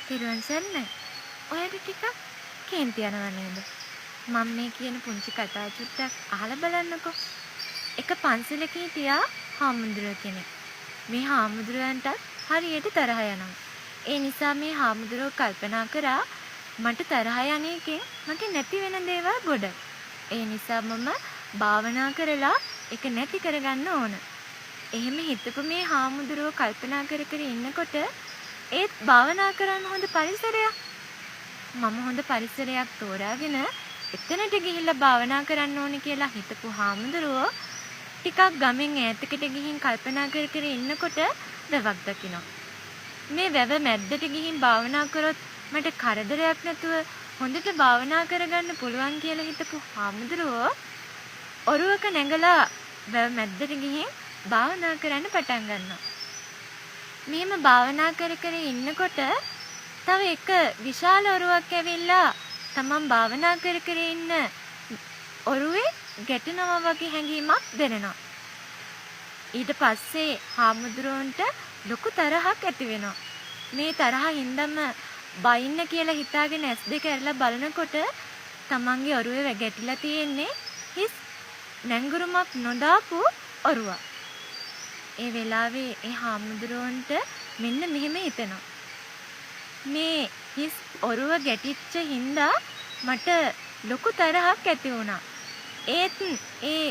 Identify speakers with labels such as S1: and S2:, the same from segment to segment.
S1: තිරුවන් සරණයි. ඔයාට ටිකක් කේන්ති යනවා නේද? මම මේ කියන පුංචි කතා චුට්ටක් අහලා බලන්නකෝ. එක පන්සලක හිටියා හාමුදුරුවෝ කෙනෙක්. මේ හාමුදුරුවන්ටත් හරියට තරහ යනවා. ඒ නිසා මේ හාමුදුරුවෝ කල්පනා කරා මට තරහ යන එකෙන් මට නැති වෙන දේවල් ගොඩක්. ඒ නිසා මම භාවනා කරලා ඒක නැති කරගන්න ඕන. එහෙම හිතපු මේ හාමුදුරුවෝ කල්පනා කර කර ඉන්නකොට ඒත් භාවනා කරන්න හොඳ පරිසරයක්. මම හොඳ පරිසරයක් තෝරාගෙන එතනට ගිහිල්ලා භාවනා කරන්න ඕනේ කියලා හිතපු හාමුදුරුවෝ ටිකක් ගමෙන් ඈතකට ගිහින් කල්පනා කර කර ඉන්නකොට වැවක් දකිනවා. මේ වැව මැද්දට ගිහින් භාවනා කරොත් මට කරදරයක් නැතුව හොඳට භාවනා කරගන්න පුළුවන් කියලා හිතපු හාමුදුරුවෝ ඔරුවක නැගලා වැව මැද්දට ගිහින් භාවනා කරන්න පටන් ගන්නවා. මෙහෙම භාවනා කර කර ඉන්නකොට තව එක විශාල ඔරුවක් ඇවිල්ලා තමන් භාවනා කර කර ඉන්න ඔරුවේ ගැටෙනවා වගේ හැඟීමක් දැනෙනවා. ඊට පස්සේ හාමුදුරුවන්ට ලොකු තරහක් ඇති වෙනවා. මේ තරහ හින්දාම බයින්න කියලා හිතාගෙන S2 ඇරලා බලනකොට තමන්ගේ ඔරුවේ ගැටිලා තියෙන්නේ හිස් නැංගුරුමක් නොදාපු ඔරුවක්. ඒ වෙලාවේ ඒ හාමුදුරුවන්ට මෙන්න මෙහෙම හිතෙනවා. මේ හිස් ඔරුව ගැටිච්ච හින්දා මට ලොකු තරහක් ඇති වුණා. ඒත් ඒ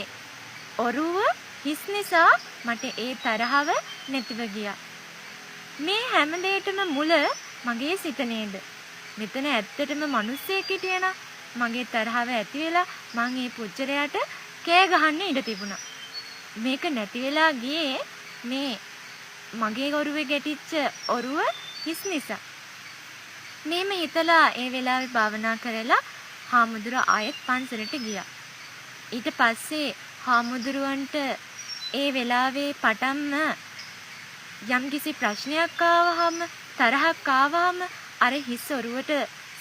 S1: ඔරුව හිස් නිසා මට ඒ තරහව නැතිව ගියා. මේ හැම දෙයකටම මුල මගේ සිත නේද? මෙතන ඇත්තටම මිනිස්සෙක් හිටියනම් මගේ තරහව ඇති වෙලා මං ඒ පුච්චරයට කෑ ගහන්න ඉඩ තිබුණා. මේක නැති වෙලා ගියේ මේ මගේ ඔරුවේ ගැටිච්ච ඔරුව හිස් නිසා. මේම හිතලා ඒ වෙලාවේ භාවනා කරලා හාමුදුරුවෝ ආයෙත් පන්සලට ගියා. ඊට පස්සේ හාමුදුරුවන්ට ඒ වෙලාවේ පටන්ම යම්කිසි ප්‍රශ්නයක් ආවහම තරහක් ආවහම අර හිස් ඔරුවට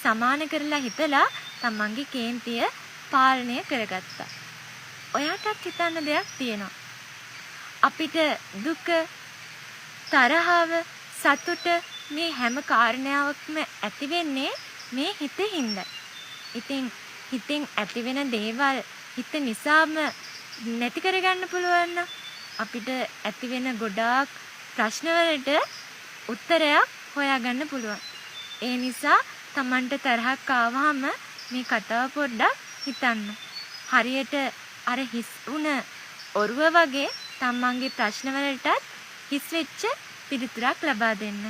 S1: සමාන කරලා හිතලා තමන්ගේ කේන්තිය පාලනය කරගත්තා. ඔයාටත් හිතන්න දෙයක් තියෙනවා. අපිට දුක, තරහව, සතුට මේ හැම කාරණාවක්ම ඇති වෙන්නේ මේ හිතින්ද. ඉතින් හිතෙන් ඇති වෙන දේවල් හිත නිසාම නැති කරගන්න පුළුවන් නම් අපිට ඇති වෙන ගොඩාක් ප්‍රශ්න වලට උත්තරයක් හොයාගන්න පුළුවන්. ඒ නිසා Tamanට තරහක් ආවම මේ කතාව පොඩ්ඩක් හිතන්න. හරියට අර හිස් වුණ ඔරුව වගේ Tamanගේ ප්‍රශ්න වලටත් හිස් වෙච්ච පිළිතුරක් ලබා දෙන්න.